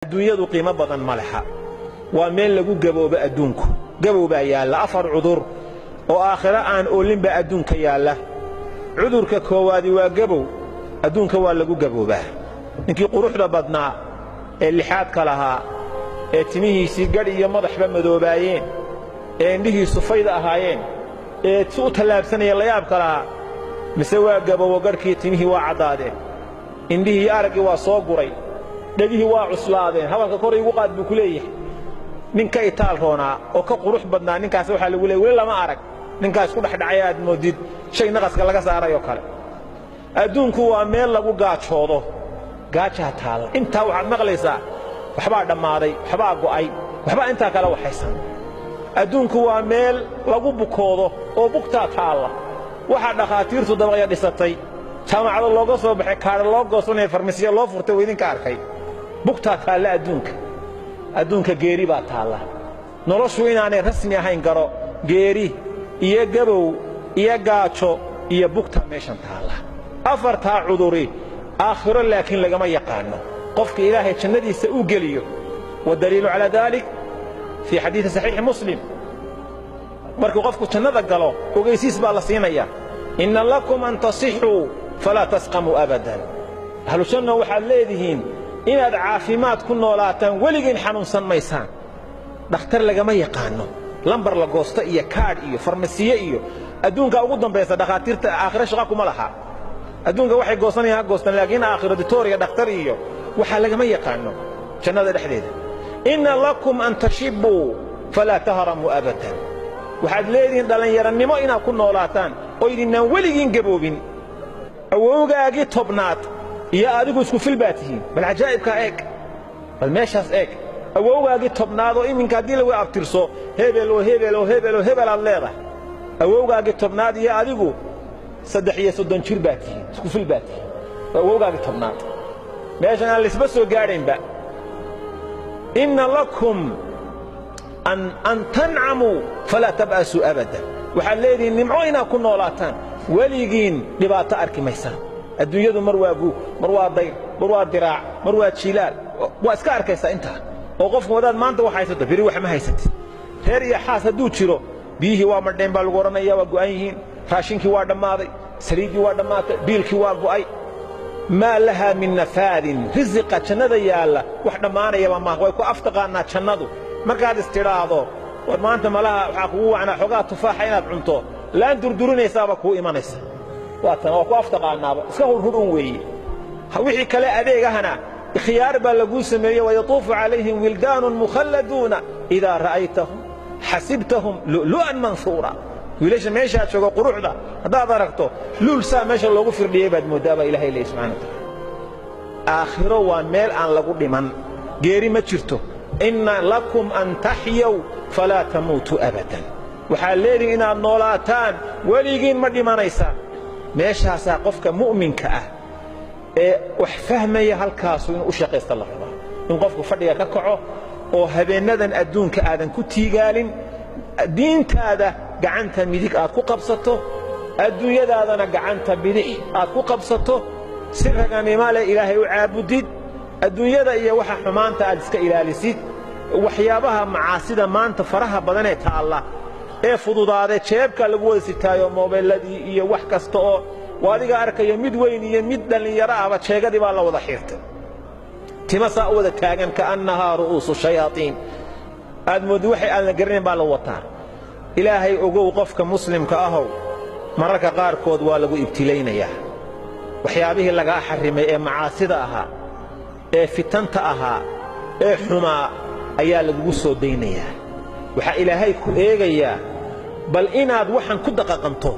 adduunyadu qiimo badan ma laha waa meel lagu gaboobo adduunku gabowbaa yaalla 4 cudur oo aakhira aan oolinba adduunka yaalla cudurka koowaadi waa gabow adduunka waa lagu gaboobaa ninkii quruxda badnaa ee lixaadka lahaa ee timihiisii gadh iyo madaxba madoobaayeen ee indhihiisu fayda ahaayeen ee u tallaabsanaya la yaabka lahaa mise waa gabowo gadhkii timihii waa caddaadeen indhihii araggii waa soo guray dhegihii waa cuslaadeen hadalka kor igu qaad buu ku leeyahay ninka itaal roonaa oo ka qurux badnaa ninkaas waxaa lagu leeyahay weli lama arag ninkaas ku dhexdhacay aad moodid shay naqaska laga saarayo kale adduunku waa meel lagu gaajoodo gaajaa taal intaa waxaad maqlaysaa waxbaa dhammaaday waxbaa go'ay waxbaa intaa kale waxaysan adduunku waa meel lagu bukoodo oo bugtaa taalla waxaa dhakhaatiirtu dabaqya dhisatay jaamacado looga soo baxay kaadha loo goosanaya farmasiya loo furtay waa idinka arkay bugtaa taalla adduunka geeri baa taalla noloshu inaanay rasmi ahayn garo geeri iyo gabow iyo gaajo iyo bugta meeshan taalla 4taa cuduri aakhiro laakiin lagama yaqaano qofka ilaahay jannadiisa uu geliyo wadaliilu calaa daalik fii xadiisi saxiixi muslim markuu qofku jannada galo ogeysiis baa la siinaya inna lakum an tasixuu falaa tasqamuu abadan ahlu janna waxaad leedihiin inaad caafimaad ku noolaataan weligiin xanuunsan maysaan dhakhtar lagama yaqaano lambar la goosto iyo kaadh iyo farmasiye iyo adduunka ugu dambaysa dhakhaatiirta aakhiro shaqa kuma laha adduunka waxay goosanayaan goostan laakiin aakhiro diktooriga dhakhtar iyo waxa lagama yaqaano jannada dhexdeeda inna lakum an tashibuu falaa tahramuu abadan waxaad leedihiin dhallinyaranimo inaad ku noolaataan oo idinaan weligiin gaboobin awowgaagii tobnaad iyo adigu isku fil baa tihiin bal cajaa'ibkaa eeg bal meeshaas eeg awowgaagii tobnaad oo iminka haddii lagu abtirso hebel oo hebel oo hebel oo hebel aad leedahay awowgaagii tobnaad iyo adigu 30 jir baa tihiin isku fil baa tihiin awowgaagii tobnaad meeshan aan lisba soo gaadhaynba inna lakum an tancamuu falaa tab'asuu abadan waxaad leedihiin nimco inaad ku noolaataan weligiin dhibaato arki maysaan adduunyadu mar waa guug mar waa dayr mar waa diraac mar waa jiilaal waa iska arkaysaa intaa oo qofku wadaad maanta wax haysato beri wax ma haysatid reer iyo xaas hadduu jiro biyihii waa madheen baa lagu odhanaya waa go'an yihiin raashinkii waa dhammaaday saliiddii waa dhammaatay biilkii waa go'ay maa lahaa min nafaadin risiqa jannada yaalla wax dhammaanayaba maaha way ku aftaqaannaa jannadu markaad istidhaahdo war maanta malaha waxaa kugu wacnaa xogaa tufaaxa inaad cunto laan durdurinaysaaba kuu imanaysa waatan waa ku aftaqaannaaba iska hurhurun weeye wixii kale adeegahana khiyaar baa laguu sameeye wayatuufu calayhim wildaanun mukhalladuuna idaa ra'aytahum xasibtahum lu'lu'an mansuura wiilasha meeshaad joogo quruxda haddaad aragto luul saa meesha loogu firdhiyey baad mooddaa baa ilahay leeyahy subxana wa tacaala aakhiro waa meel aan lagu dhiman geeri ma jirto inna lakum an taxyaw falaa tamuutuu abadan waxaad leedihin inaad noolaataan weligiin ma dhimanaysaan meeshaasaa qofka mu'minka ah ee wax fahmaya halkaasu inuu u shaqaysta la rabaa in qofku fadhiga ka kaco oo habeennadan adduunka aadan ku tiigaalin diintaada gacanta midig aad ku qabsato adduunyadaadana gacanta bidix aad ku qabsato si raganimo leh ilaahay u caabudid adduunyada iyo waxa xumaanta aad iska ilaalisid waxyaabaha macaasida maanta faraha badan ee taalla ee fududaadee jeebka lagu wada sitaayo moobeelladii iyo wax kasta oo adiga arkayo mid weyn iyo mid dhallinyaro ahba jeegadii baa la wada xiirtay tima saa u wada taagan ka'annahaa ru'uusu shayaatiin aad mooddi waxay aan la garanayn baa la wataa ilaahay ogow qofka muslimka ahow mararka qaarkood waa lagu ibtilaynayaa waxyaabihii lagaa xarrimay ee macaasida ahaa ee fitanta ahaa ee xumaa ayaa lagugu soo daynayaa waxaa ilaahay ku eegayaa bal inaad waxan ku daqaqanto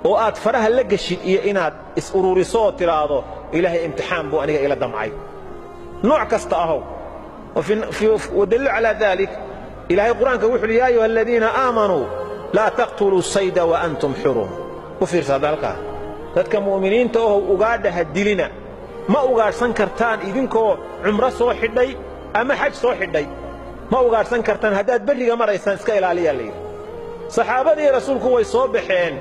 oo aad faraha la geshid iyo inaad is-ururiso oo tidhaahdo ilaahay imtixaan buu aniga ila damcay nooc kasta ahow ودل على ذلك إلهي القرآن كوحل يا أيها الذين آمنوا لا تقتلوا الصيد وأنتم حرم وفي ذلك ذاتك مؤمنين توه أقاده الدلنا ما أقاد سنكرتان إذنكو عمره سو حدي أما حج سو حدي ما أقاد سنكرتان هداد بلغ مرة يسانسك إلى علي الليل صحابة رسولك ويصوبحين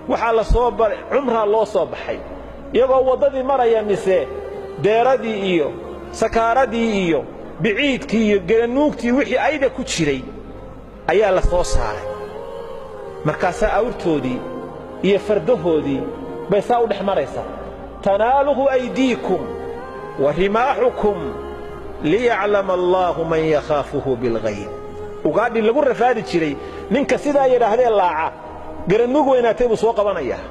وحال صوب عمره الله صوبحي يقول وضدي مرة يمسي ديردي إيو سكاردي إيو biciidkii iyo garanuugtii wixii ayda ku jiray ayaa la soo saaray markaasaa awrtoodii iyo fardahoodii bay saa u dhex maraysaa tanaaluhu aydiikum wa rimaaxukum liyaclama allaahu man yakhaafuhu bilghayb ugaadhi lagu rafaadi jiray ninka sidaa yidhaahdee laaca garanuug weynaatay buu soo qabanayaa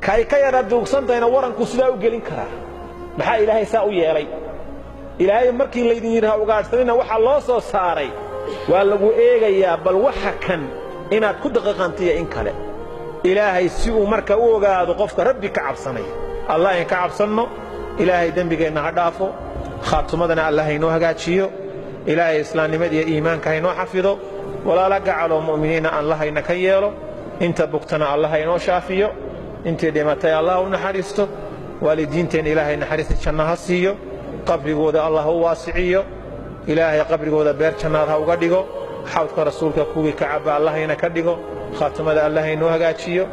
kay ka yara duugsantayna waranku sidaa u gelin karaa maxaa ilaahay saa u yeelay ilaahay markii laydin yidhaha ugaadhsanina waxaa loo soo saaray waa lagu eegayaa bal waxa kan inaad ku daqiiqantiyo in kale ilaahay si uu marka u ogaado qofka rabbi ka cabsanaya allah in ka cabsanno ilaahay dembigeenna ha dhaafo khaatumadana allah inoo hagaajiyo ilaahay islaamnimada iyo iimaanka ha inoo xafido walaala gacaloo mu'miniina allah ina ka yeelo inta bugtana allah inoo shaafiyo intii dhimatay allah u naxariisto waalidiinteen ilaahay naxariista janno ha siiyo qabrigooda allah u waasiciyo ilaahay qabrigooda beer jannaad ha uga dhigo xawdka rasuulka kuwii ka cabba allahayna ka dhigo khaatimada allah inoo hagaajiyo